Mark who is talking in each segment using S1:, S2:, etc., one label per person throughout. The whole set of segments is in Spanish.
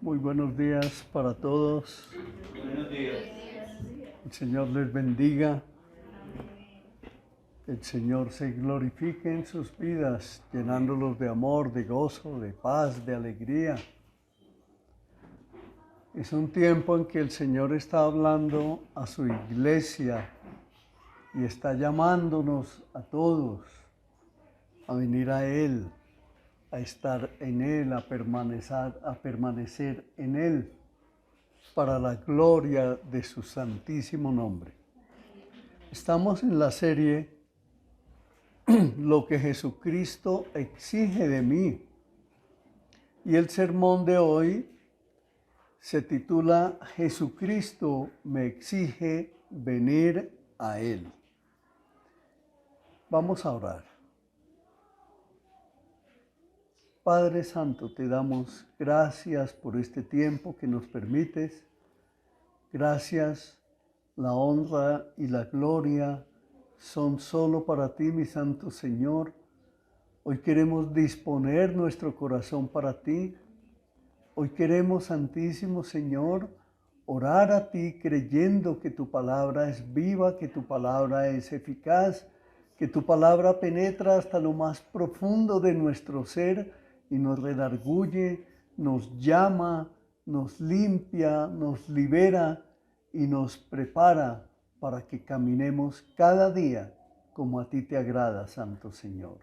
S1: Muy buenos días para todos.
S2: Buenos días.
S1: El Señor les bendiga. El Señor se glorifique en sus vidas, llenándolos de amor, de gozo, de paz, de alegría. Es un tiempo en que el Señor está hablando a su iglesia y está llamándonos a todos a venir a Él, a estar en Él, a permanecer en Él, para la gloria de su santísimo nombre. Estamos en la serie Lo que Jesucristo exige de mí. Y el sermón de hoy se titula Jesucristo me exige venir a Él. Vamos a orar. Padre Santo, te damos gracias por este tiempo que nos permites. Gracias, la honra y la gloria son solo para ti, mi Santo Señor. Hoy queremos disponer nuestro corazón para ti. Hoy queremos, Santísimo Señor, orar a ti creyendo que tu palabra es viva, que tu palabra es eficaz, que tu palabra penetra hasta lo más profundo de nuestro ser y nos redarguye, nos llama, nos limpia, nos libera y nos prepara para que caminemos cada día como a ti te agrada, Santo Señor.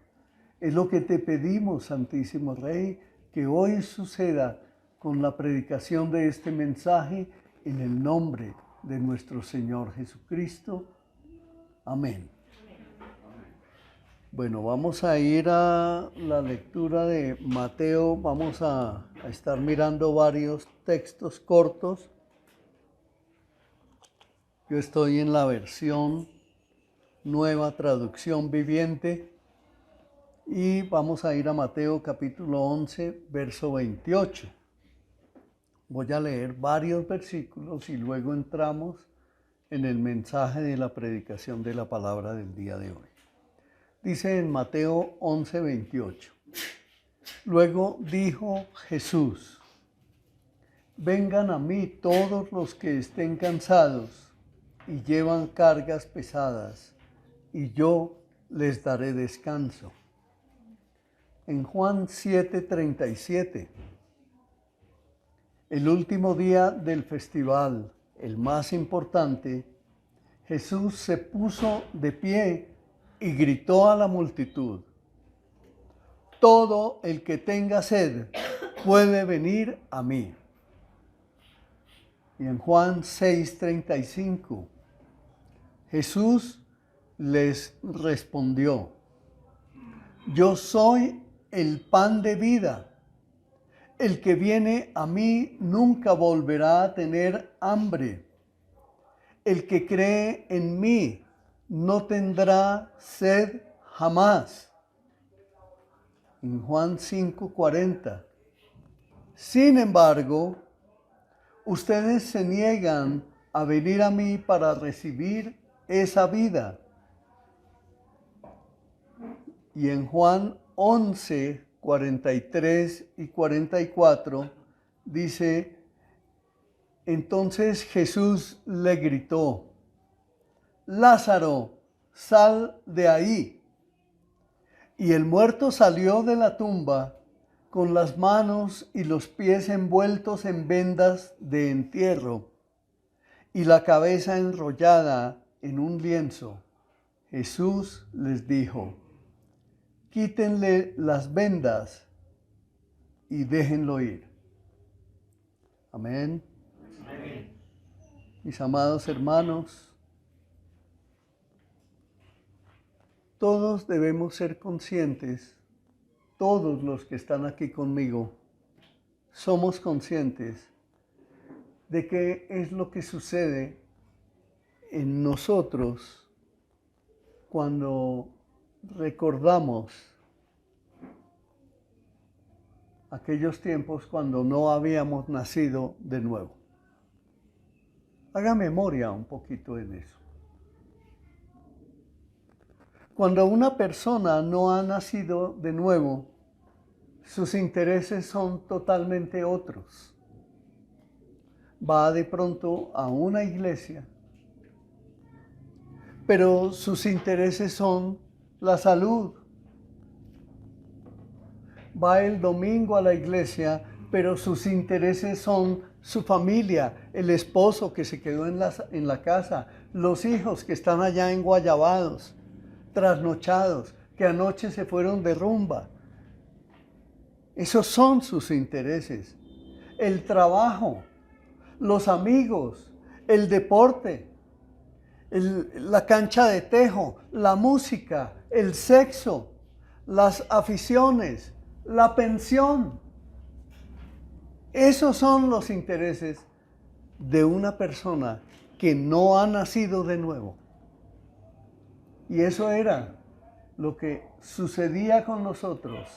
S1: Es lo que te pedimos, Santísimo Rey, que hoy suceda con la predicación de este mensaje en el nombre de nuestro Señor Jesucristo. Amén. Bueno, vamos a ir a la lectura de Mateo. Vamos a estar mirando varios textos cortos. Yo estoy en la versión Nueva Traducción Viviente y vamos a ir a Mateo capítulo 11, verso 28. Voy a leer varios versículos y luego entramos en el mensaje de la predicación de la palabra del día de hoy. Dice en Mateo 11, 28. Luego dijo Jesús: vengan a mí todos los que estén cansados y llevan cargas pesadas, y yo les daré descanso. En Juan 7:37, el último día del festival, el más importante, Jesús se puso de pie y gritó a la multitud: todo el que tenga sed puede venir a mí. Y en Juan 6:35, Jesús les respondió: yo soy el pan de vida. El que viene a mí nunca volverá a tener hambre. El que cree en mí no tendrá sed jamás. En Juan 5:40. Sin embargo, ustedes se niegan a venir a mí para recibir esa vida. Y en Juan 11, 43 y 44 dice: entonces Jesús le gritó: Lázaro, sal de ahí. Y el muerto salió de la tumba con las manos y los pies envueltos en vendas de entierro y la cabeza enrollada en un lienzo. Jesús les dijo: quítenle las vendas y déjenlo ir. Amén.
S2: Amén.
S1: Mis amados hermanos, todos debemos ser conscientes, todos los que están aquí conmigo, somos conscientes de qué es lo que sucede en nosotros cuando recordamos aquellos tiempos cuando no habíamos nacido de nuevo. Haga memoria un poquito en eso. Cuando una persona no ha nacido de nuevo, sus intereses son totalmente otros. va de pronto a una iglesia, pero sus intereses son la salud. Va el domingo a la iglesia, pero sus intereses son su familia, el esposo que se quedó en la casa, los hijos que están allá en Guayabados, trasnochados, que anoche se fueron de rumba. Esos son sus intereses. El trabajo, los amigos, el deporte, la cancha de tejo, la música, el sexo, las aficiones, la pensión. Esos son los intereses de una persona que no ha nacido de nuevo. Y eso era lo que sucedía con nosotros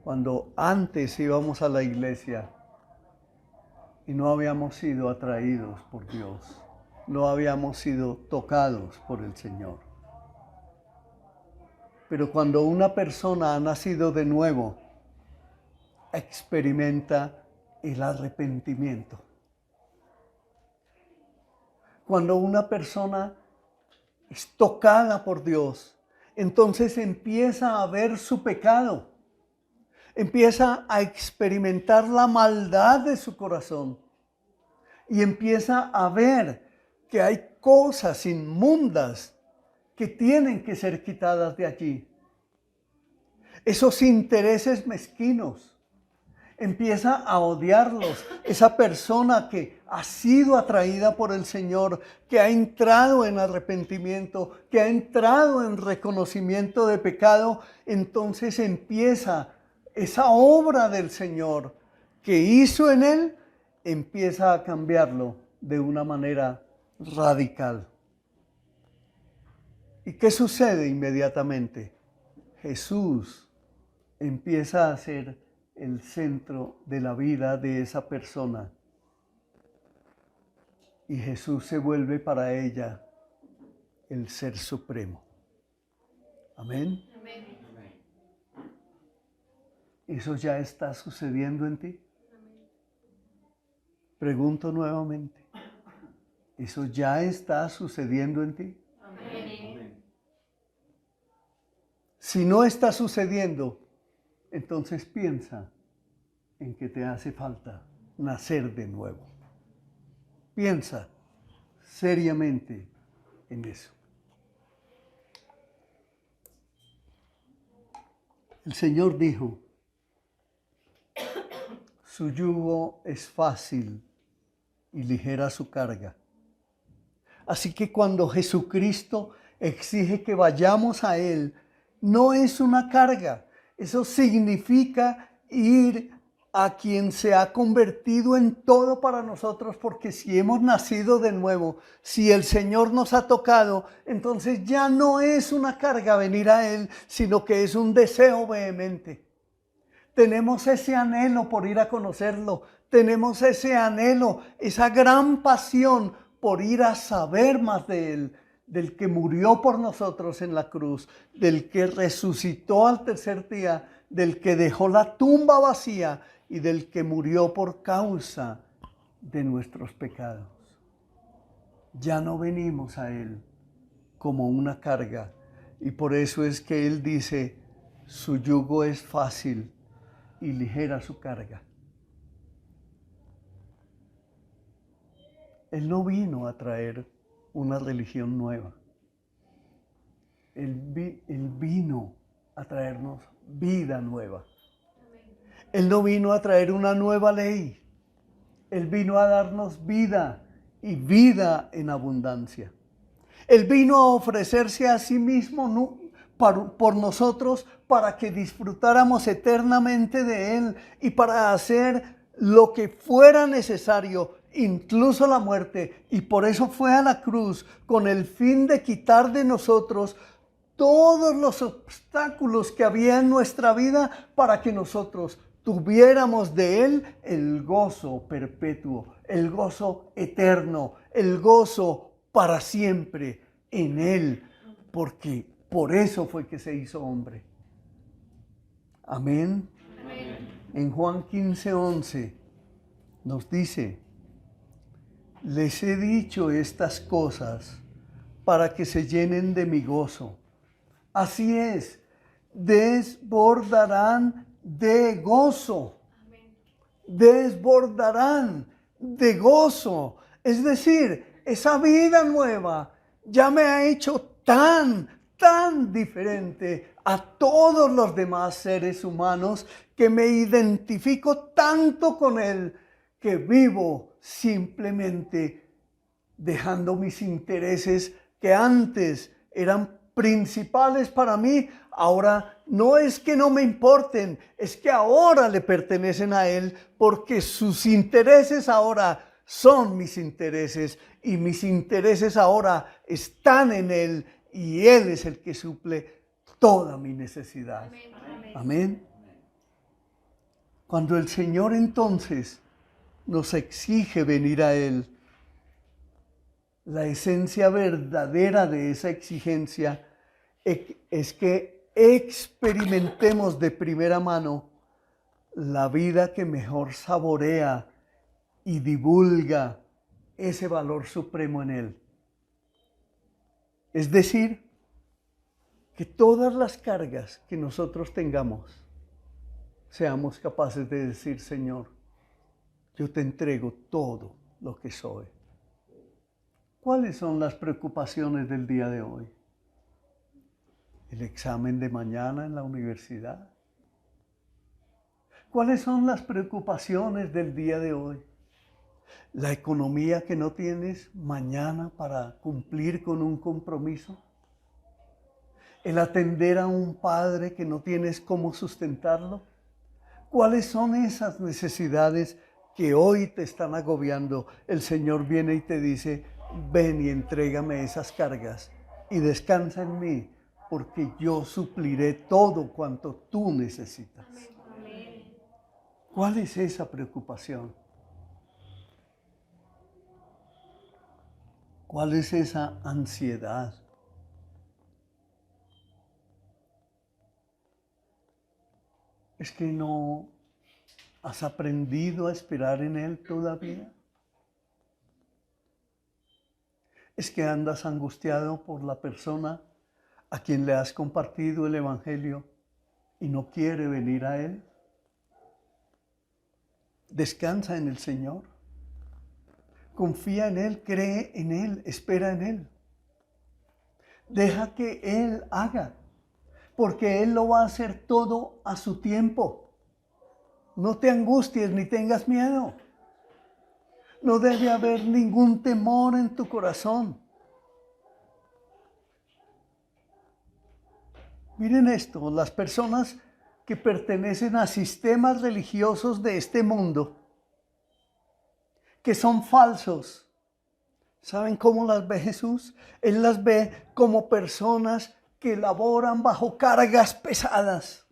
S1: cuando antes íbamos a la iglesia y no habíamos sido atraídos por Dios, no habíamos sido tocados por el Señor. Pero cuando una persona ha nacido de nuevo, experimenta el arrepentimiento. Cuando una persona es tocada por Dios, entonces empieza a ver su pecado, empieza a experimentar la maldad de su corazón y empieza a ver que hay cosas inmundas que tienen que ser quitadas de allí. Esos intereses mezquinos, empieza a odiarlos. Esa persona que ha sido atraída por el Señor, que ha entrado en arrepentimiento, que ha entrado en reconocimiento de pecado, entonces empieza esa obra del Señor que hizo en él, empieza a cambiarlo de una manera radical. ¿Y qué sucede inmediatamente? Jesús empieza a ser el centro de la vida de esa persona. Y Jesús se vuelve para ella el Ser Supremo. Amén.
S3: Amén.
S1: ¿Eso ya está sucediendo en ti?
S3: Amén.
S1: Pregunto nuevamente. ¿Eso ya está sucediendo en ti?
S3: Amén.
S1: Si no está sucediendo, entonces piensa en que te hace falta nacer de nuevo. Piensa seriamente en eso. El Señor dijo, su yugo es fácil y ligera su carga. Así que cuando Jesucristo exige que vayamos a Él, no es una carga. Eso significa ir a quien se ha convertido en todo para nosotros, porque si hemos nacido de nuevo, si el Señor nos ha tocado, entonces ya no es una carga venir a Él, sino que es un deseo vehemente. Tenemos ese anhelo por ir a conocerlo, tenemos ese anhelo, esa gran pasión por ir a saber más de Él, del que murió por nosotros en la cruz, del que resucitó al tercer día, del que dejó la tumba vacía y del que murió por causa de nuestros pecados. Ya no venimos a Él como una carga, y por eso es que Él dice, su yugo es fácil y ligera su carga. Él no vino a traer una religión nueva. Él vino a traernos vida nueva. Él no vino a traer una nueva ley. Él vino a darnos vida y vida en abundancia. Él vino a ofrecerse a sí mismo por nosotros para que disfrutáramos eternamente de Él y para hacer lo que fuera necesario, incluso la muerte. Y por eso fue a la cruz con el fin de quitar de nosotros todos los obstáculos que había en nuestra vida para que nosotros tuviéramos de Él el gozo perpetuo, el gozo eterno, el gozo para siempre en Él, porque por eso fue que se hizo hombre. Amén.
S3: Amén.
S1: En Juan 15:11 nos dice, Les he dicho estas cosas para que se llenen de mi gozo. Así es, desbordarán de gozo. Desbordarán de gozo. Es decir, esa vida nueva ya me ha hecho tan diferente a todos los demás seres humanos que me identifico tanto con Él que vivo simplemente dejando mis intereses que antes eran principales para mí, ahora no es que no me importen, es que ahora le pertenecen a Él porque sus intereses ahora son mis intereses y mis intereses ahora están en Él y Él es el que suple toda mi necesidad.
S3: Amén.
S1: Amén. Cuando el Señor entonces nos exige venir a Él, la esencia verdadera de esa exigencia es que experimentemos de primera mano la vida que mejor saborea y divulga ese valor supremo en Él. Es decir, que todas las cargas que nosotros tengamos, seamos capaces de decir, Señor, yo te entrego todo lo que soy. ¿Cuáles son las preocupaciones del día de hoy? ¿El examen de mañana en la universidad? ¿Cuáles son las preocupaciones del día de hoy? ¿La economía que no tienes mañana para cumplir con un compromiso? ¿El atender a un padre que no tienes cómo sustentarlo? ¿Cuáles son esas necesidades que hoy te están agobiando? El Señor viene y te dice, ven y entrégame esas cargas y descansa en mí, porque yo supliré todo cuanto tú necesitas.
S3: Amén.
S1: ¿Cuál es esa preocupación? ¿Cuál es esa ansiedad? ¿Es que no has aprendido a esperar en Él todavía? ¿Es que andas angustiado por la persona a quien le has compartido el Evangelio y no quiere venir a Él? Descansa en el Señor. Confía en Él, cree en Él, espera en Él. Deja que Él haga, porque Él lo va a hacer todo a su tiempo. No te angusties ni tengas miedo. No debe haber ningún temor en tu corazón. Miren esto, las personas que pertenecen a sistemas religiosos de este mundo, que son falsos, ¿saben cómo las ve Jesús? Él las ve como personas que laboran bajo cargas pesadas,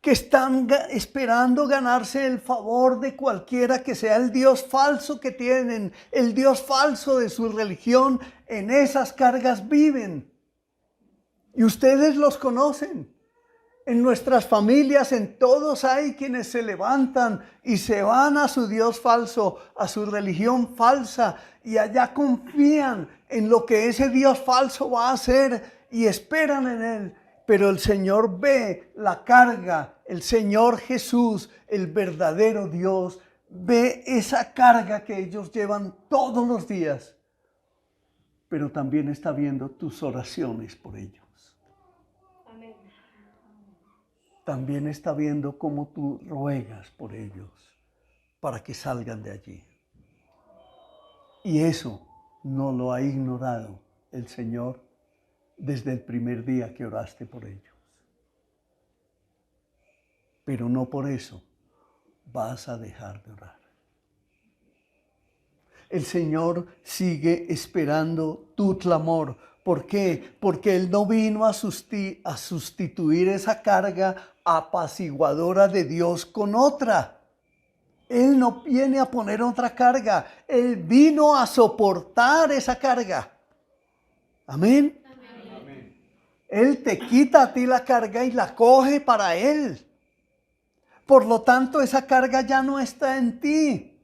S1: que están esperando ganarse el favor de cualquiera que sea el Dios falso que tienen, el Dios falso de su religión. En esas cargas viven. Y ustedes los conocen. En nuestras familias, en todos hay quienes se levantan y se van a su Dios falso, a su religión falsa, y allá confían en lo que ese Dios falso va a hacer y esperan en Él. Pero el Señor ve la carga, el Señor Jesús, el verdadero Dios, ve esa carga que ellos llevan todos los días, pero también está viendo tus oraciones por ellos.
S3: Amén.
S1: También está viendo cómo tú ruegas por ellos para que salgan de allí. Y eso no lo ha ignorado el Señor desde el primer día que oraste por ellos. Pero no por eso vas a dejar de orar. El Señor sigue esperando tu clamor. ¿Por qué? Porque Él no vino a sustituir esa carga apaciguadora de Dios con otra. Él no viene a poner otra carga. Él vino a soportar esa carga. Amén. Él te quita a ti la carga y la coge para Él. Por lo tanto, esa carga ya no está en ti.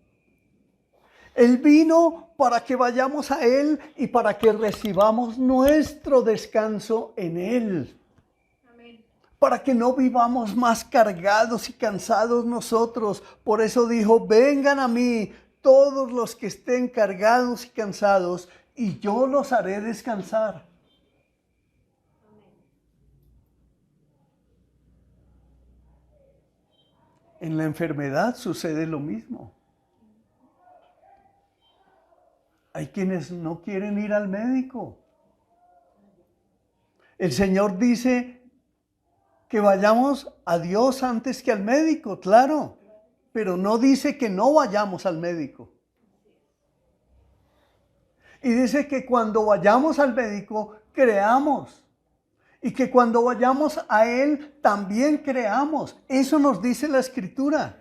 S1: Él vino para que vayamos a Él y para que recibamos nuestro descanso en Él.
S3: Amén.
S1: Para que no vivamos más cargados y cansados nosotros. Por eso dijo, vengan a mí todos los que estén cargados y cansados y yo los haré descansar. En la enfermedad sucede lo mismo. Hay quienes no quieren ir al médico. El Señor dice que vayamos a Dios antes que al médico, claro, pero no dice que no vayamos al médico. Y dice que cuando vayamos al médico, creamos. Y que cuando vayamos a Él, también creamos. Eso nos dice la Escritura.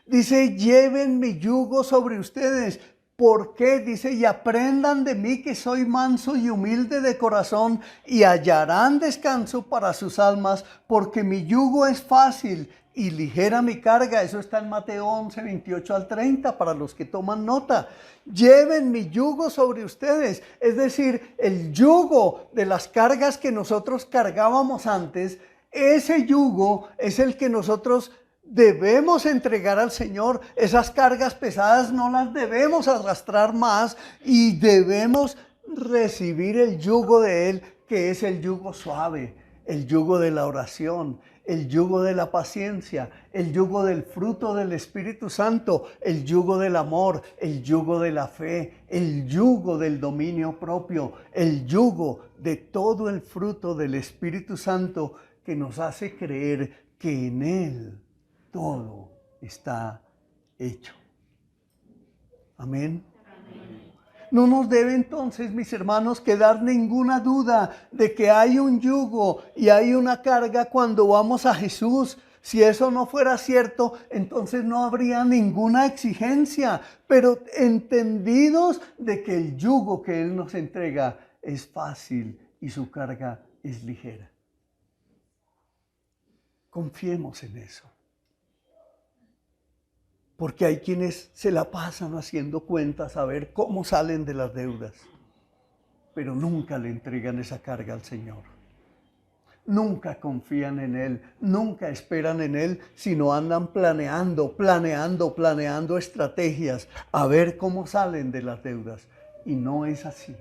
S1: Dice, lleven mi yugo sobre ustedes. ¿Por qué? Dice, y aprendan de mí que soy manso y humilde de corazón y hallarán descanso para sus almas, porque mi yugo es fácil y ligera mi carga. Eso está en Mateo 11, 28 al 30, para los que toman nota. Lleven mi yugo sobre ustedes. Es decir, el yugo de las cargas que nosotros cargábamos antes, ese yugo es el que nosotros debemos entregar al Señor. Esas cargas pesadas no las debemos arrastrar más y debemos recibir el yugo de Él, que es el yugo suave, el yugo de la oración, el yugo de la paciencia, el yugo del fruto del Espíritu Santo, el yugo del amor, el yugo de la fe, el yugo del dominio propio, el yugo de todo el fruto del Espíritu Santo que nos hace creer que en Él todo está hecho. Amén. No nos debe entonces, mis hermanos, quedar ninguna duda de que hay un yugo y hay una carga cuando vamos a Jesús. Si eso no fuera cierto, entonces no habría ninguna exigencia, pero entendidos de que el yugo que Él nos entrega es fácil y su carga es ligera. Confiemos en eso. Porque hay quienes se la pasan haciendo cuentas a ver cómo salen de las deudas, pero nunca le entregan esa carga al Señor. Nunca confían en Él, nunca esperan en Él, sino andan planeando estrategias a ver cómo salen de las deudas. Y no es así.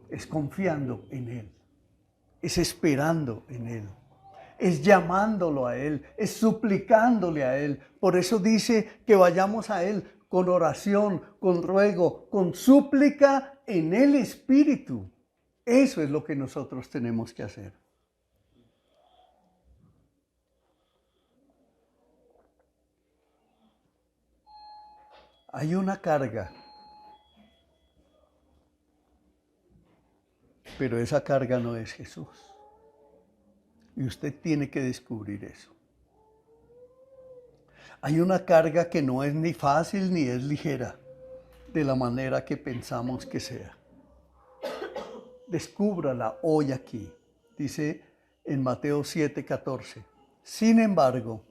S1: Es confiando en Él, es esperando en Él. Es llamándolo a Él, es suplicándole a Él. Por eso dice que vayamos a Él con oración, con ruego, con súplica en el Espíritu. Eso es lo que nosotros tenemos que hacer. Hay una carga, pero esa carga no es Jesús. Y usted tiene que descubrir eso. Hay una carga que no es ni fácil ni es ligera, de la manera que pensamos que sea. Descúbrala hoy aquí. Dice en Mateo 7:14. Sin embargo,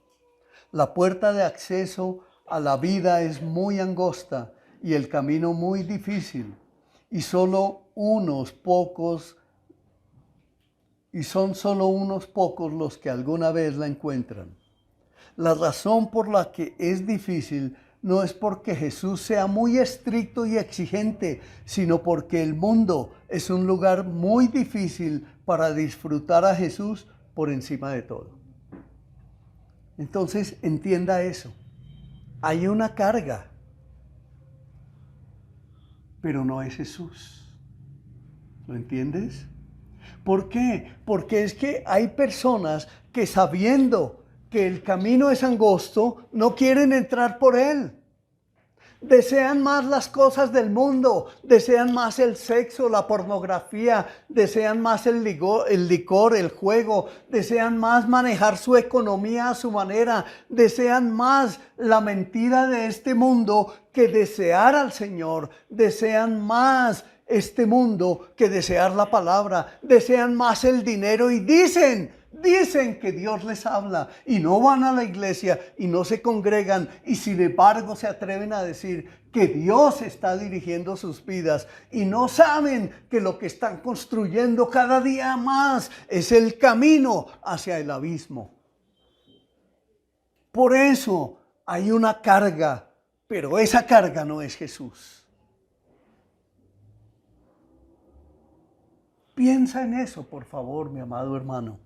S1: la puerta de acceso a la vida es muy angosta y el camino muy difícil, y son solo unos pocos los que alguna vez la encuentran. La razón por la que es difícil no es porque Jesús sea muy estricto y exigente, sino porque el mundo es un lugar muy difícil para disfrutar a Jesús por encima de todo. Entonces, entienda eso. Hay una carga, pero no es Jesús. ¿Lo entiendes? ¿Por qué? Porque es que hay personas que, sabiendo que el camino es angosto, no quieren entrar por él. Desean más las cosas del mundo, desean más el sexo, la pornografía, desean más el licor, el juego, desean más manejar su economía a su manera, desean más la mentira de este mundo que desear al Señor, desean más este mundo que desear la palabra, desean más el dinero y dicen, Dicen que Dios les habla y no van a la iglesia y no se congregan y sin embargo se atreven a decir que Dios está dirigiendo sus vidas y no saben que lo que están construyendo cada día más es el camino hacia el abismo. Por eso hay una carga, pero esa carga no es Jesús. Piensa en eso, por favor, mi amado hermano.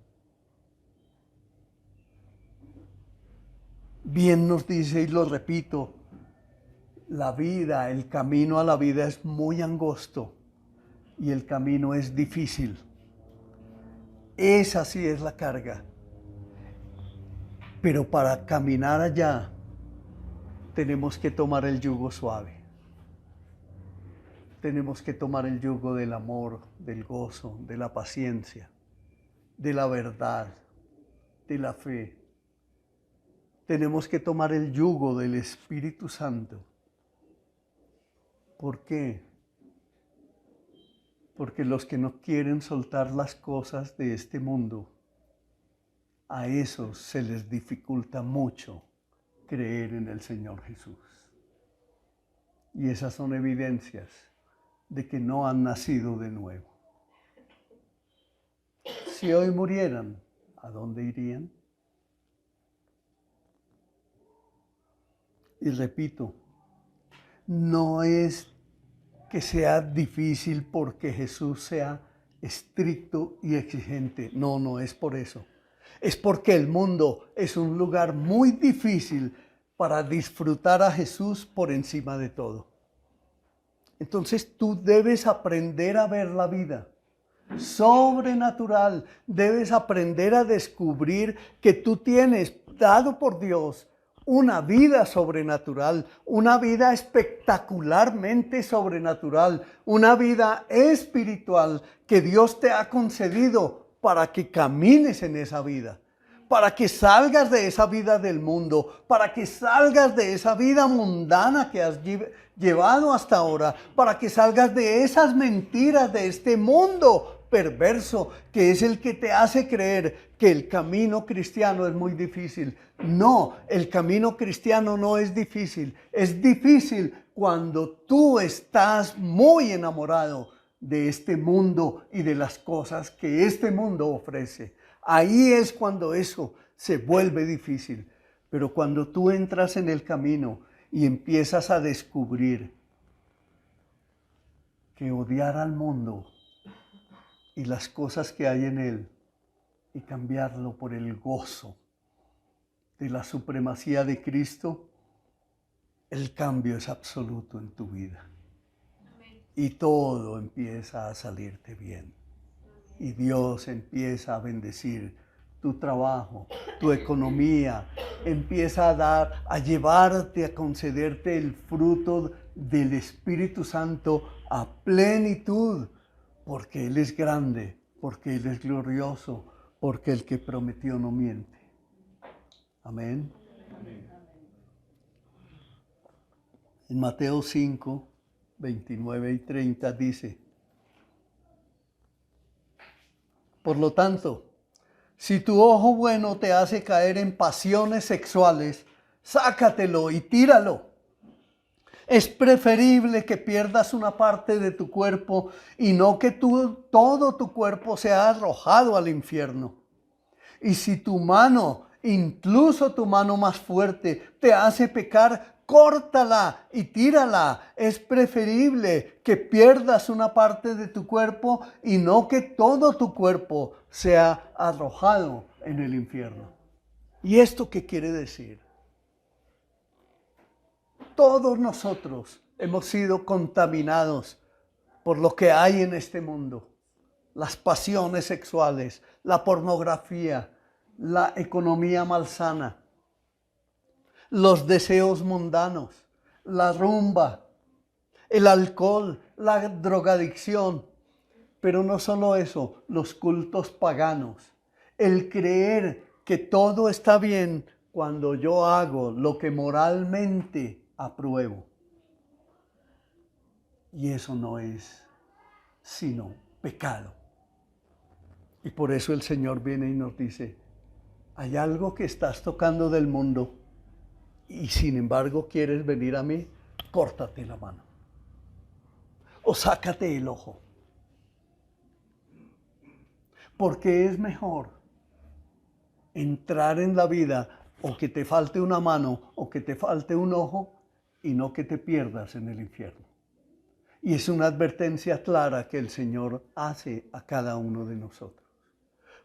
S1: Bien nos dice, y lo repito, la vida, el camino a la vida es muy angosto y el camino es difícil. Esa sí es la carga. Pero para caminar allá tenemos que tomar el yugo suave. Tenemos que tomar el yugo del amor, del gozo, de la paciencia, de la verdad, de la fe. Tenemos que tomar el yugo del Espíritu Santo. ¿Por qué? Porque los que no quieren soltar las cosas de este mundo, a esos se les dificulta mucho creer en el Señor Jesús. Y esas son evidencias de que no han nacido de nuevo. Si hoy murieran, ¿a dónde irían? Y repito, no es que sea difícil porque Jesús sea estricto y exigente. No, no es por eso. Es porque el mundo es un lugar muy difícil para disfrutar a Jesús por encima de todo. Entonces tú debes aprender a ver la vida sobrenatural. Debes aprender a descubrir que tú tienes, dado por Dios, una vida sobrenatural, una vida espectacularmente sobrenatural, una vida espiritual que Dios te ha concedido para que camines en esa vida, para que salgas de esa vida del mundo, para que salgas de esa vida mundana que has llevado hasta ahora, para que salgas de esas mentiras de este mundo perverso que es el que te hace creer que el camino cristiano es muy difícil. No, el camino cristiano no es difícil. Es difícil cuando tú estás muy enamorado de este mundo y de las cosas que este mundo ofrece. Ahí es cuando eso se vuelve difícil. Pero cuando tú entras en el camino y empiezas a descubrir que odiar al mundo y las cosas que hay en él y cambiarlo por el gozo de la supremacía de Cristo, el cambio es absoluto en tu vida. Y todo empieza a salirte bien. Y Dios empieza a bendecir tu trabajo, tu economía, empieza a llevarte, a concederte el fruto del Espíritu Santo a plenitud, porque Él es grande, porque Él es glorioso, porque el que prometió no miente. Amén. Amén. En Mateo 5, 29 y 30 dice: por lo tanto, si tu ojo bueno te hace caer en pasiones sexuales, sácatelo y tíralo. Es preferible que pierdas una parte de tu cuerpo y no que todo tu cuerpo sea arrojado al infierno. Y si tu mano, incluso tu mano más fuerte, te hace pecar, córtala y tírala. Es preferible que pierdas una parte de tu cuerpo y no que todo tu cuerpo sea arrojado en el infierno. ¿Y esto qué quiere decir? Todos nosotros hemos sido contaminados por lo que hay en este mundo. Las pasiones sexuales, la pornografía, la economía malsana, los deseos mundanos, la rumba, el alcohol, la drogadicción. Pero no solo eso, los cultos paganos, el creer que todo está bien cuando yo hago lo que moralmente apruebo. Y eso no es sino pecado. Y por eso el Señor viene y nos dice, hay algo que estás tocando del mundo y sin embargo quieres venir a mí, córtate la mano o sácate el ojo. Porque es mejor entrar en la vida o que te falte una mano o que te falte un ojo y no que te pierdas en el infierno. Y es una advertencia clara que el Señor hace a cada uno de nosotros.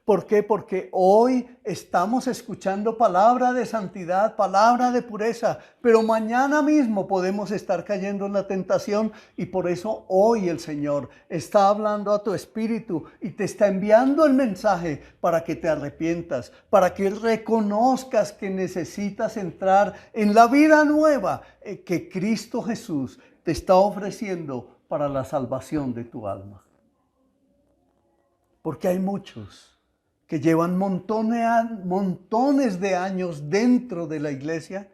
S1: ¿Por qué? Porque hoy estamos escuchando palabra de santidad, palabra de pureza, pero mañana mismo podemos estar cayendo en la tentación y por eso hoy el Señor está hablando a tu espíritu y te está enviando el mensaje para que te arrepientas, para que reconozcas que necesitas entrar en la vida nueva que Cristo Jesús te está ofreciendo para la salvación de tu alma. Porque hay muchos que llevan montones de años dentro de la iglesia,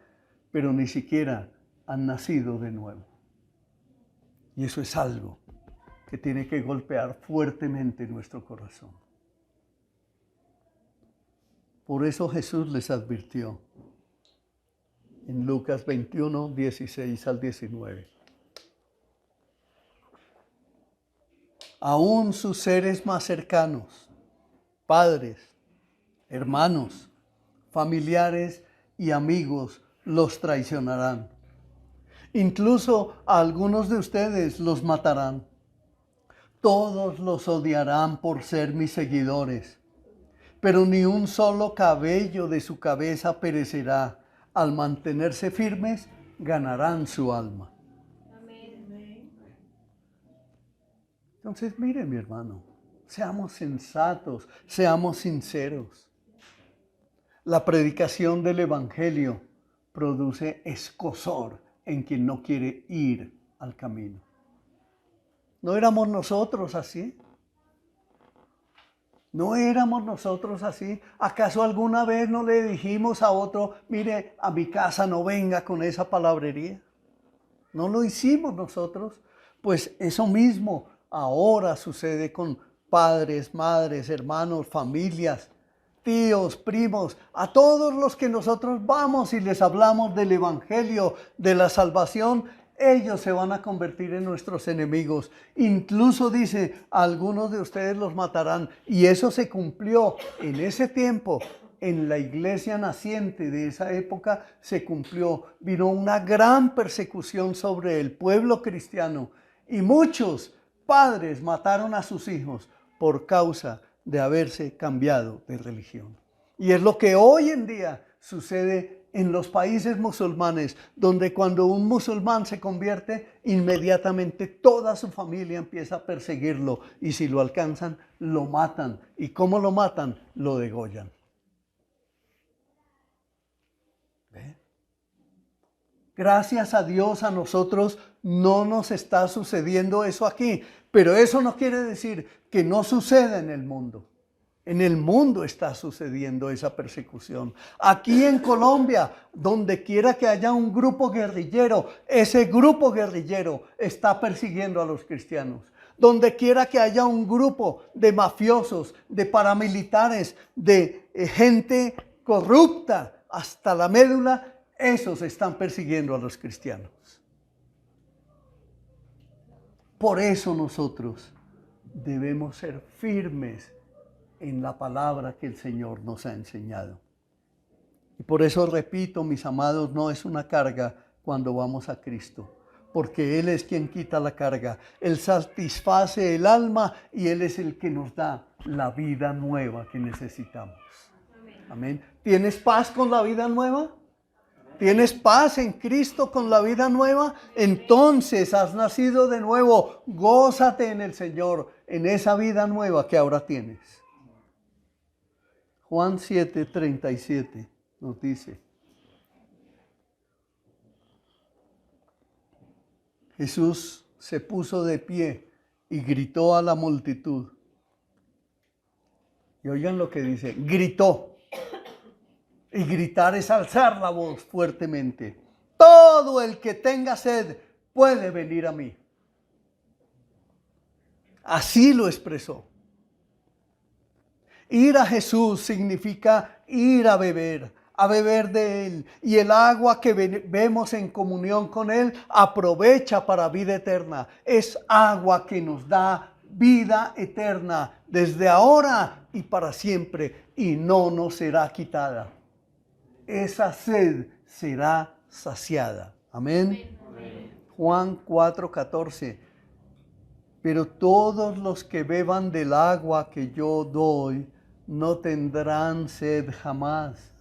S1: pero ni siquiera han nacido de nuevo. Y eso es algo que tiene que golpear fuertemente nuestro corazón. Por eso Jesús les advirtió en Lucas 21, 16 al 19. Aún sus seres más cercanos, padres, hermanos, familiares y amigos los traicionarán. Incluso a algunos de ustedes los matarán. Todos los odiarán por ser mis seguidores, pero ni un solo cabello de su cabeza perecerá. Al mantenerse firmes, ganarán su alma.
S3: Amén.
S1: Entonces, mire, mi hermano, seamos sensatos, seamos sinceros. La predicación del Evangelio produce escozor en quien no quiere ir al camino. ¿No éramos nosotros así? ¿No éramos nosotros así? ¿Acaso alguna vez no le dijimos a otro, mire, a mi casa no venga con esa palabrería? ¿No lo hicimos nosotros? Pues eso mismo ahora sucede con padres, madres, hermanos, familias, tíos, primos, a todos los que nosotros vamos y les hablamos del Evangelio, de la salvación, ellos se van a convertir en nuestros enemigos. Incluso dice, algunos de ustedes los matarán. Y eso se cumplió en ese tiempo. En la iglesia naciente de esa época se cumplió. Vino una gran persecución sobre el pueblo cristiano. Y muchos padres mataron a sus hijos por causa de haberse cambiado de religión. Y es lo que hoy en día sucede en los países musulmanes, donde cuando un musulmán se convierte, inmediatamente toda su familia empieza a perseguirlo y si lo alcanzan, lo matan. ¿Y cómo lo matan? Lo degollan. ¿Ve? Gracias a Dios a nosotros no nos está sucediendo eso aquí, pero eso no quiere decir que no suceda en el mundo. En el mundo está sucediendo esa persecución. Aquí en Colombia, donde quiera que haya un grupo guerrillero, ese grupo guerrillero está persiguiendo a los cristianos. Donde quiera que haya un grupo de mafiosos, de paramilitares, de gente corrupta hasta la médula, esos están persiguiendo a los cristianos. Por eso nosotros debemos ser firmes en la palabra que el Señor nos ha enseñado. Y por eso repito, mis amados, no es una carga cuando vamos a Cristo, porque Él es quien quita la carga. Él satisface el alma y Él es el que nos da la vida nueva que necesitamos. Amén. ¿Tienes paz con la vida nueva? ¿Tienes paz en Cristo con la vida nueva? Entonces has nacido de nuevo. Gózate en el Señor, en esa vida nueva que ahora tienes. Juan 7:37 nos dice: Jesús se puso de pie y gritó a la multitud. Y oigan lo que dice, gritó. Y gritar es alzar la voz fuertemente. Todo el que tenga sed puede venir a mí. Así lo expresó. Ir a Jesús significa ir a beber de Él. Y el agua que vemos en comunión con Él aprovecha para vida eterna. Es agua que nos da vida eterna desde ahora y para siempre, y no nos será quitada. Esa sed será saciada. Amén. Juan 4:14. Pero todos los que beban del agua que yo doy no tendrán sed jamás.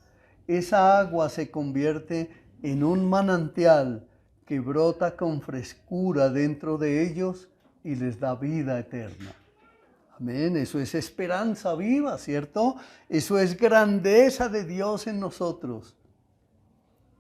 S1: Esa agua se convierte en un manantial que brota con frescura dentro de ellos y les da vida eterna. Amén, eso es esperanza viva, ¿cierto? Eso es grandeza de Dios en nosotros.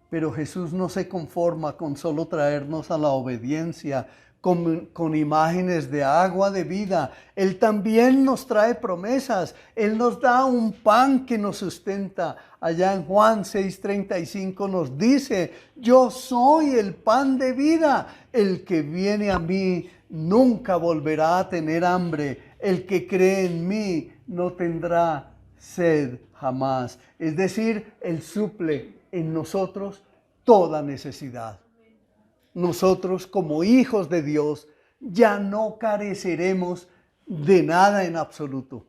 S1: Pero Jesús no se conforma con solo traernos a la obediencia con imágenes de agua de vida. Él también nos trae promesas. Él nos da un pan que nos sustenta. Allá en Juan 6:35 nos dice: yo soy el pan de vida. El que viene a mí nunca volverá a tener hambre. El que cree en mí no tendrá sed jamás. Es decir, Él suple en nosotros toda necesidad. Nosotros, como hijos de Dios, ya no careceremos de nada en absoluto.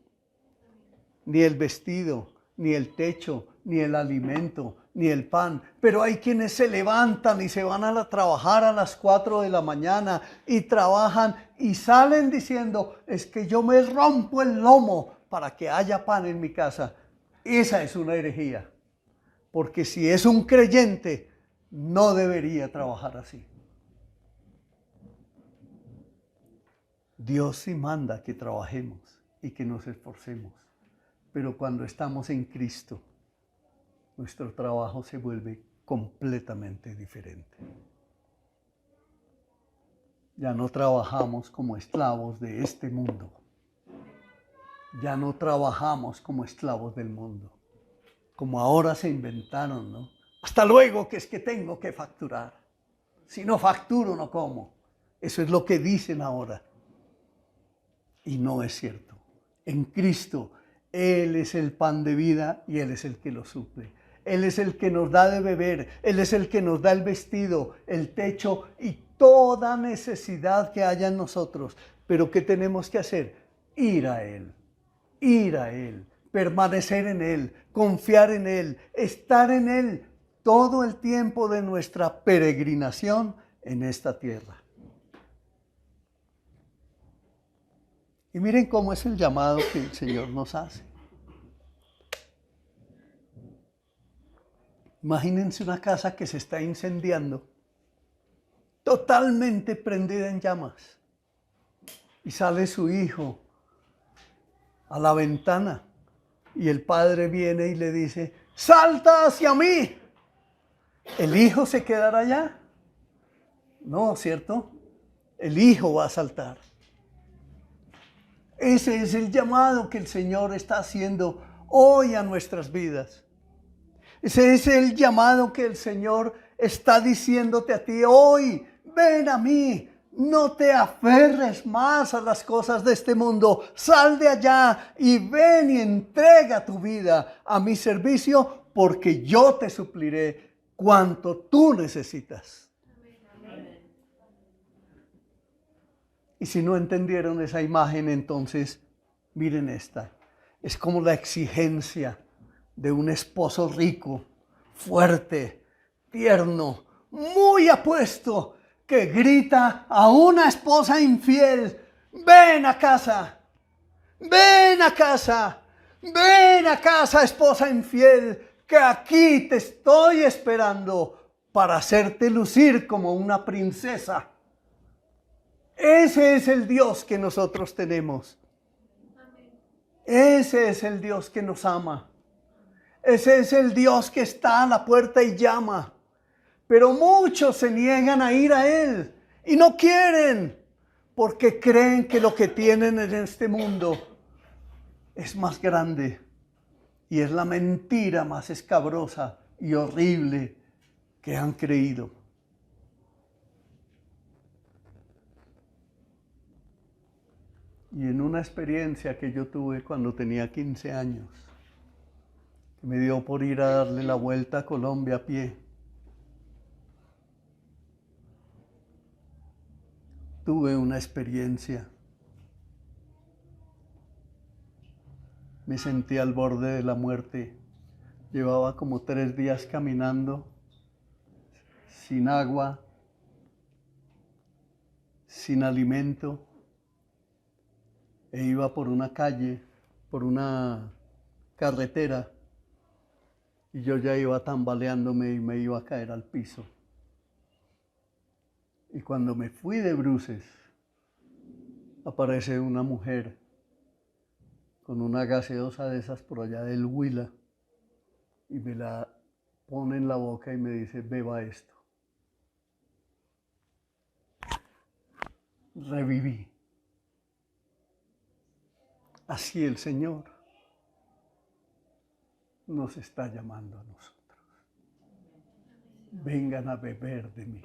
S1: Ni el vestido, ni el techo, ni el alimento, ni el pan. Pero hay quienes se levantan y se van a trabajar a las 4 de la mañana y trabajan y salen diciendo: es que yo me rompo el lomo para que haya pan en mi casa. Esa es una herejía. Porque si es un creyente, no debería trabajar así. Dios sí manda que trabajemos y que nos esforcemos, pero cuando estamos en Cristo, nuestro trabajo se vuelve completamente diferente. Ya no trabajamos como esclavos de este mundo. Ya no trabajamos como esclavos del mundo, como ahora se inventaron, ¿no? Hasta luego, que es que tengo que facturar. Si no facturo, no como. Eso es lo que dicen ahora. Y no es cierto. En Cristo, Él es el pan de vida y Él es el que lo suple. Él es el que nos da de beber. Él es el que nos da el vestido, el techo y toda necesidad que haya en nosotros. Pero ¿qué tenemos que hacer? Ir a Él. Ir a Él. Permanecer en Él. Confiar en Él. Estar en Él todo el tiempo de nuestra peregrinación en esta tierra. Y miren cómo es el llamado que el Señor nos hace. Imagínense una casa que se está incendiando, totalmente prendida en llamas. Y sale su hijo a la ventana y el padre viene y le dice: ¡salta hacia mí! ¿El hijo se quedará allá? No, ¿cierto? El hijo va a saltar. Ese es el llamado que el Señor está haciendo hoy a nuestras vidas. Ese es el llamado que el Señor está diciéndote a ti hoy. Ven a mí, no te aferres más a las cosas de este mundo. Sal de allá y ven y entrega tu vida a mi servicio, porque yo te supliré cuanto tú necesitas. Y si no entendieron esa imagen, entonces miren esta. Es como la exigencia de un esposo rico, fuerte, tierno, muy apuesto, que grita a una esposa infiel: ven a casa, ven a casa, ven a casa, esposa infiel, que aquí te estoy esperando para hacerte lucir como una princesa. Ese es el Dios que nosotros tenemos. Ese es el Dios que nos ama. Ese es el Dios que está a la puerta y llama. Pero muchos se niegan a ir a Él y no quieren, porque creen que lo que tienen en este mundo es más grande y es la mentira más escabrosa y horrible que han creído. Y en una experiencia que yo tuve cuando tenía 15 años, que me dio por ir a darle la vuelta a Colombia a pie, tuve una experiencia. Me sentí al borde de la muerte. Llevaba como 3 días caminando, sin agua, sin alimento, e iba por una calle, por una carretera, y yo ya iba tambaleándome y me iba a caer al piso. Y cuando me fui de bruces, aparece una mujer con una gaseosa de esas por allá del Huila, y me la pone en la boca y me dice, beba esto. Reviví. Así el Señor nos está llamando a nosotros. Vengan a beber de mí.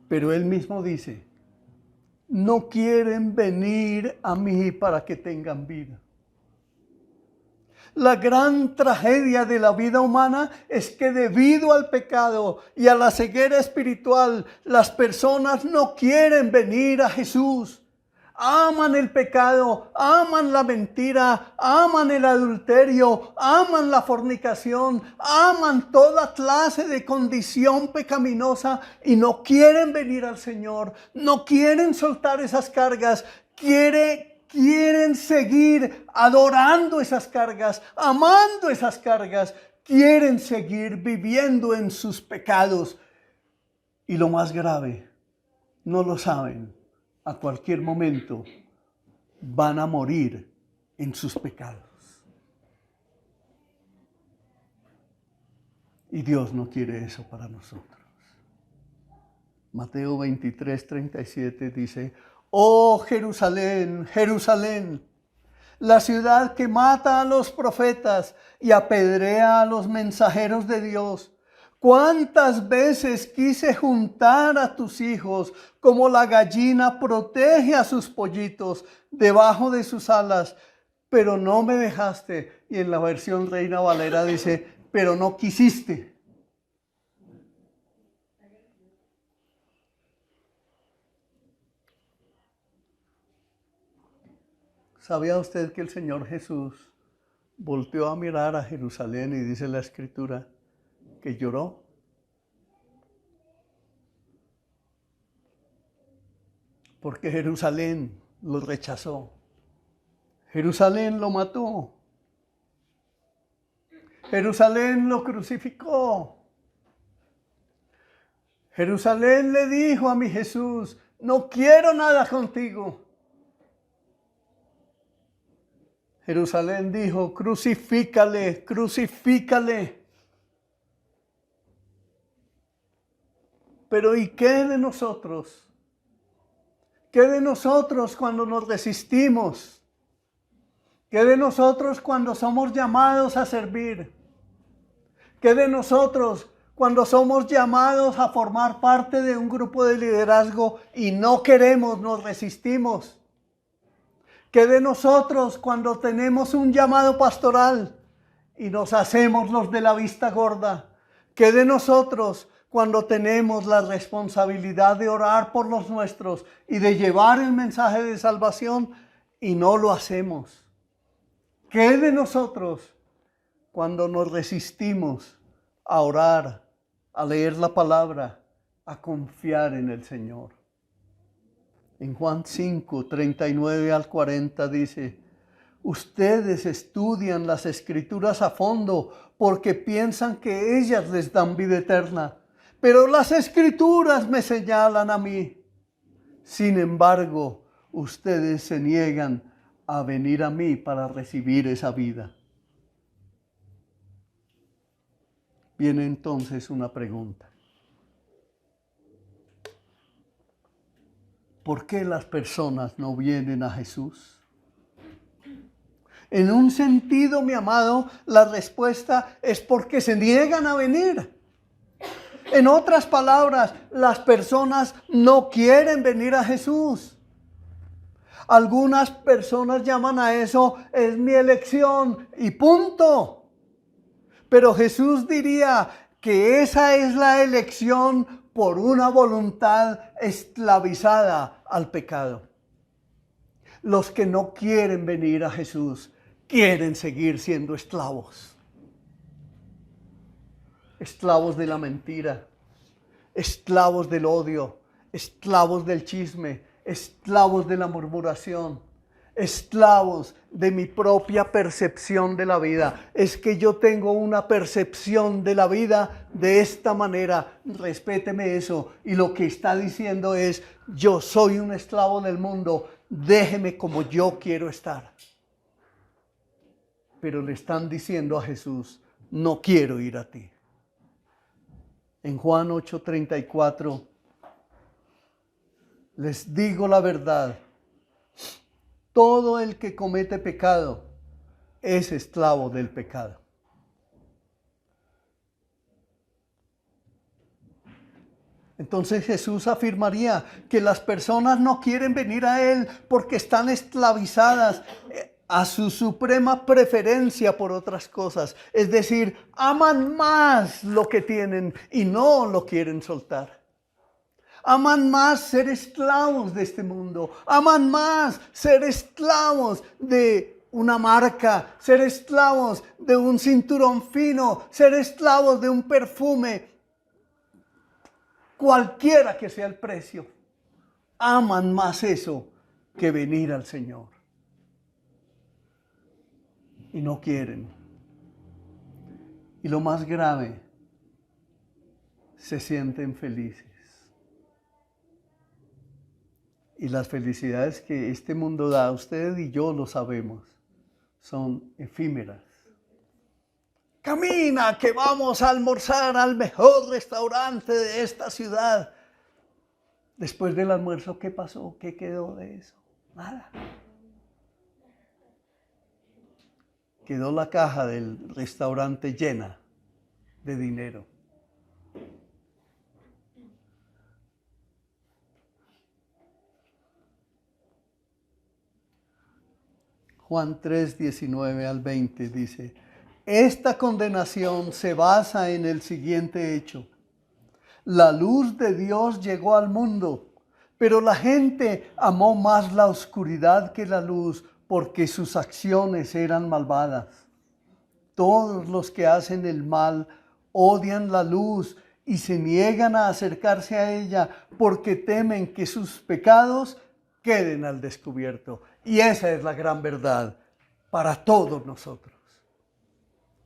S1: Pero Él mismo dice, no quieren venir a mí para que tengan vida. La gran tragedia de la vida humana es que debido al pecado y a la ceguera espiritual, las personas no quieren venir a Jesús. Aman el pecado, aman la mentira, aman el adulterio, aman la fornicación, aman toda clase de condición pecaminosa y no quieren venir al Señor, no quieren soltar esas cargas, quieren seguir adorando esas cargas, amando esas cargas, quieren seguir viviendo en sus pecados. Y lo más grave, no lo saben. A cualquier momento van a morir en sus pecados. Y Dios no quiere eso para nosotros. Mateo 23:37 dice, oh Jerusalén, Jerusalén, la ciudad que mata a los profetas y apedrea a los mensajeros de Dios. ¿Cuántas veces quise juntar a tus hijos como la gallina protege a sus pollitos debajo de sus alas? Pero no me dejaste. Y en la versión Reina Valera dice, pero no quisiste. ¿Sabía usted que el Señor Jesús volteó a mirar a Jerusalén y dice la Escritura que lloró? Porque Jerusalén lo rechazó. Jerusalén lo mató. Jerusalén lo crucificó. Jerusalén le dijo a mi Jesús, no quiero nada contigo. Jerusalén dijo, crucifícale, crucifícale. Pero ¿y qué de nosotros? ¿Qué de nosotros cuando nos resistimos? ¿Qué de nosotros cuando somos llamados a servir? ¿Qué de nosotros cuando somos llamados a formar parte de un grupo de liderazgo y no queremos, nos resistimos? ¿Qué de nosotros cuando tenemos un llamado pastoral y nos hacemos los de la vista gorda? ¿Qué de nosotros cuando tenemos la responsabilidad de orar por los nuestros y de llevar el mensaje de salvación y no lo hacemos? ¿Qué de nosotros cuando nos resistimos a orar, a leer la palabra, a confiar en el Señor? En Juan 5, 39 al 40 dice, ustedes estudian las Escrituras a fondo porque piensan que ellas les dan vida eterna, pero las Escrituras me señalan a mí. Sin embargo, ustedes se niegan a venir a mí para recibir esa vida. Viene entonces una pregunta. ¿Por qué las personas no vienen a Jesús? En un sentido, mi amado, la respuesta es porque se niegan a venir. En otras palabras, las personas no quieren venir a Jesús. Algunas personas llaman a eso, es mi elección y punto. Pero Jesús diría que esa es la elección por una voluntad esclavizada al pecado. Los que no quieren venir a Jesús quieren seguir siendo esclavos. Esclavos de la mentira, esclavos del odio, esclavos del chisme, esclavos de la murmuración, esclavos de mi propia percepción de la vida. Es que yo tengo una percepción de la vida de esta manera, respéteme eso. Y lo que está diciendo es, yo soy un esclavo del mundo, déjeme como yo quiero estar. Pero le están diciendo a Jesús, no quiero ir a ti. En Juan 8:34, les digo la verdad, todo el que comete pecado es esclavo del pecado. Entonces Jesús afirmaría que las personas no quieren venir a Él porque están esclavizadas a su suprema preferencia por otras cosas. Es decir, aman más lo que tienen y no lo quieren soltar. Aman más ser esclavos de este mundo. Aman más ser esclavos de una marca, ser esclavos de un cinturón fino, ser esclavos de un perfume, cualquiera que sea el precio. Aman más eso que venir al Señor. Y no quieren. Y lo más grave, se sienten felices. Y las felicidades que este mundo da, usted y yo lo sabemos, son efímeras. Camina, que vamos a almorzar al mejor restaurante de esta ciudad. Después del almuerzo, ¿qué pasó? ¿Qué quedó de eso? Nada. Quedó la caja del restaurante llena de dinero. Juan 3, 19 al 20 dice, esta condenación se basa en el siguiente hecho. La luz de Dios llegó al mundo, pero la gente amó más la oscuridad que la luz porque sus acciones eran malvadas. Todos los que hacen el mal odian la luz y se niegan a acercarse a ella porque temen que sus pecados queden al descubierto. Y esa es la gran verdad para todos nosotros.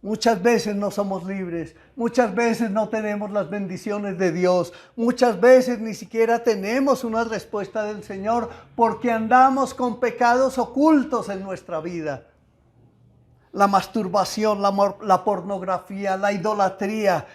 S1: Muchas veces no somos libres, muchas veces no tenemos las bendiciones de Dios, muchas veces ni siquiera tenemos una respuesta del Señor porque andamos con pecados ocultos en nuestra vida. La masturbación, la pornografía, la idolatría,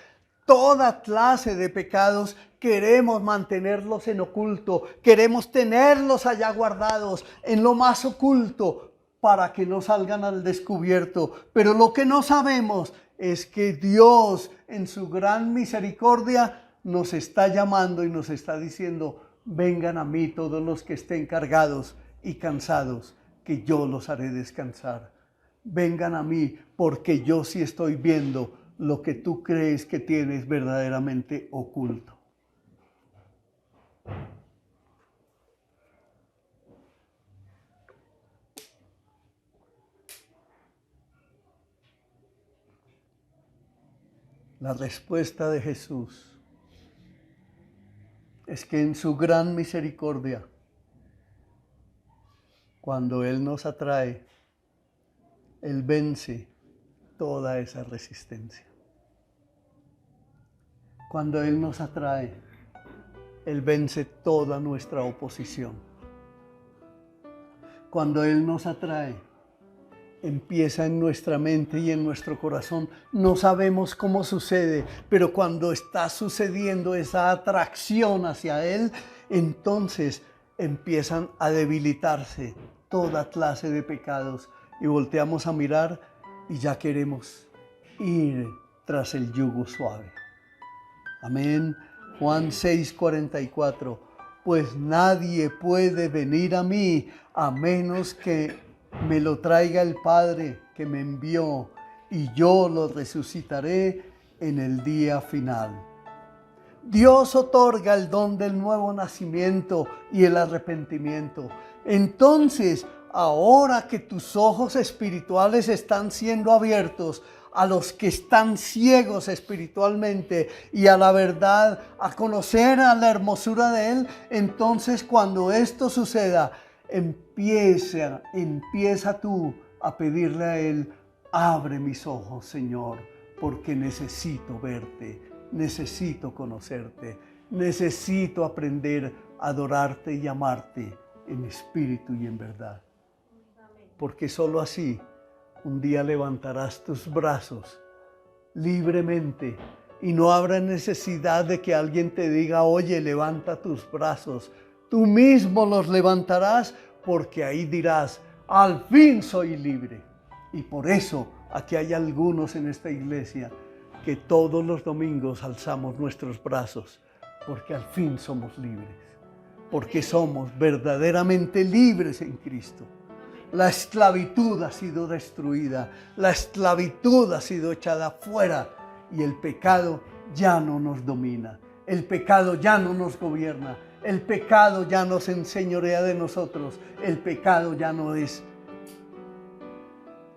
S1: toda clase de pecados queremos mantenerlos en oculto, queremos tenerlos allá guardados en lo más oculto para que no salgan al descubierto. Pero lo que no sabemos es que Dios en su gran misericordia nos está llamando y nos está diciendo, vengan a mí todos los que estén cargados y cansados, que yo los haré descansar. Vengan a mí porque yo sí estoy viendo lo que tú crees que tienes verdaderamente oculto. La respuesta de Jesús es que en su gran misericordia, cuando Él nos atrae, Él vence toda esa resistencia. Cuando Él nos atrae, Él vence toda nuestra oposición. Cuando Él nos atrae, empieza en nuestra mente y en nuestro corazón. No sabemos cómo sucede, pero cuando está sucediendo esa atracción hacia Él, entonces empiezan a debilitarse toda clase de pecados y volteamos a mirar y ya queremos ir tras el yugo suave. Amén. Juan 6:44. Pues nadie puede venir a mí a menos que me lo traiga el Padre que me envió, y yo lo resucitaré en el día final. Dios otorga el don del nuevo nacimiento y el arrepentimiento. Entonces, ahora que tus ojos espirituales están siendo abiertos a los que están ciegos espiritualmente y a la verdad, a conocer a la hermosura de Él, entonces cuando esto suceda, empieza tú a pedirle a Él: abre mis ojos, Señor, porque necesito verte. Necesito conocerte, necesito aprender a adorarte y amarte en espíritu y en verdad. Porque solo así un día levantarás tus brazos libremente y no habrá necesidad de que alguien te diga: oye, levanta tus brazos. Tú mismo los levantarás, porque ahí dirás: al fin soy libre. Y por eso aquí hay algunos en esta iglesia que todos los domingos alzamos nuestros brazos, porque al fin somos libres, porque somos verdaderamente libres en Cristo. La esclavitud ha sido destruida, la esclavitud ha sido echada fuera y el pecado ya no nos domina, el pecado ya no nos gobierna, el pecado ya no se enseñorea de nosotros, el pecado ya no es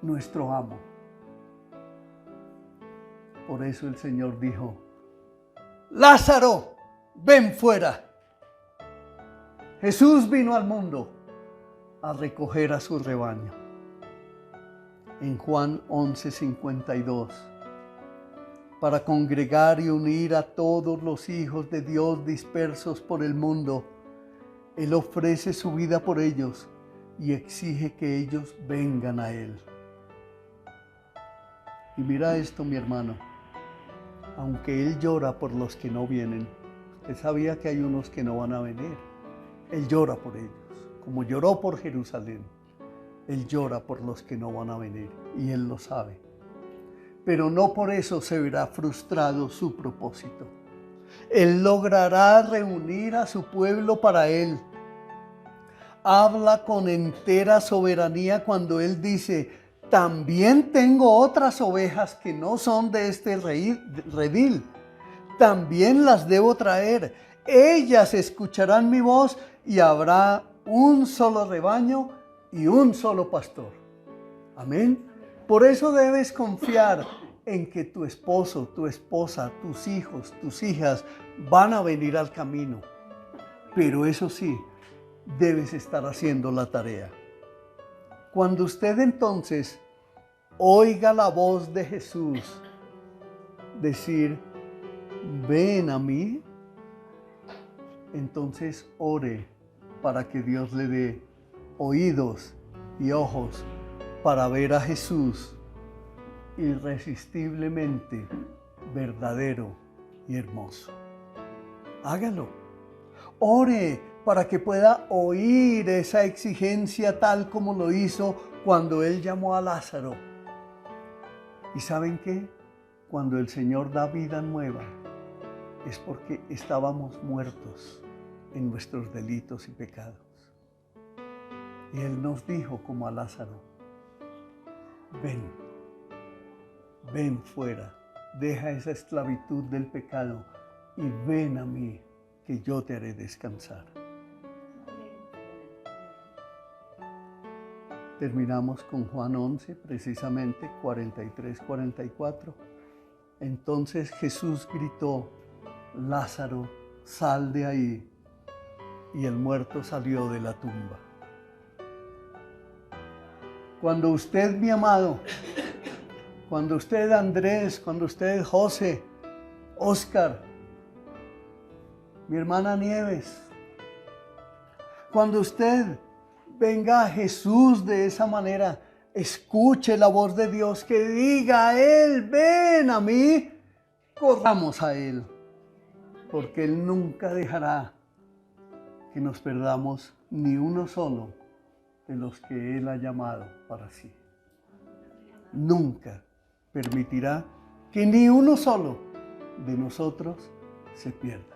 S1: nuestro amo. Por eso el Señor dijo: Lázaro, ven fuera. Jesús vino al mundo a recoger a su rebaño. En Juan 11:52, para congregar y unir a todos los hijos de Dios dispersos por el mundo, Él ofrece su vida por ellos y exige que ellos vengan a Él. Y mira esto, mi hermano. Aunque Él llora por los que no vienen, usted sabía que hay unos que no van a venir. Él llora por ellos, como lloró por Jerusalén. Él llora por los que no van a venir, y Él lo sabe. Pero no por eso se verá frustrado su propósito. Él logrará reunir a su pueblo para Él. Habla con entera soberanía cuando Él dice: también tengo otras ovejas que no son de este redil. También las debo traer. Ellas escucharán mi voz y habrá un solo rebaño y un solo pastor. Amén. Por eso debes confiar en que tu esposo, tu esposa, tus hijos, tus hijas van a venir al camino. Pero eso sí, debes estar haciendo la tarea. Cuando usted entonces oiga la voz de Jesús decir: ven a mí, entonces ore para que Dios le dé oídos y ojos para ver a Jesús irresistiblemente verdadero y hermoso. Hágalo. Ore para que pueda oír esa exigencia tal como lo hizo cuando Él llamó a Lázaro. ¿Y saben qué? Cuando el Señor da vida nueva, es porque estábamos muertos en nuestros delitos y pecados. Y Él nos dijo, como a Lázaro: ven fuera, deja esa esclavitud del pecado y ven a mí, que yo te haré descansar. Terminamos con Juan 11, precisamente 43-44. Entonces Jesús gritó: Lázaro, sal de ahí. Y el muerto salió de la tumba. Cuando usted, mi amado, cuando usted, Andrés, cuando usted, José, Oscar, mi hermana Nieves, cuando usted venga a Jesús de esa manera, escuche la voz de Dios que diga a Él: ven a mí, corramos a Él, porque Él nunca dejará que nos perdamos ni uno solo de los que Él ha llamado para sí. Nunca permitirá que ni uno solo de nosotros se pierda.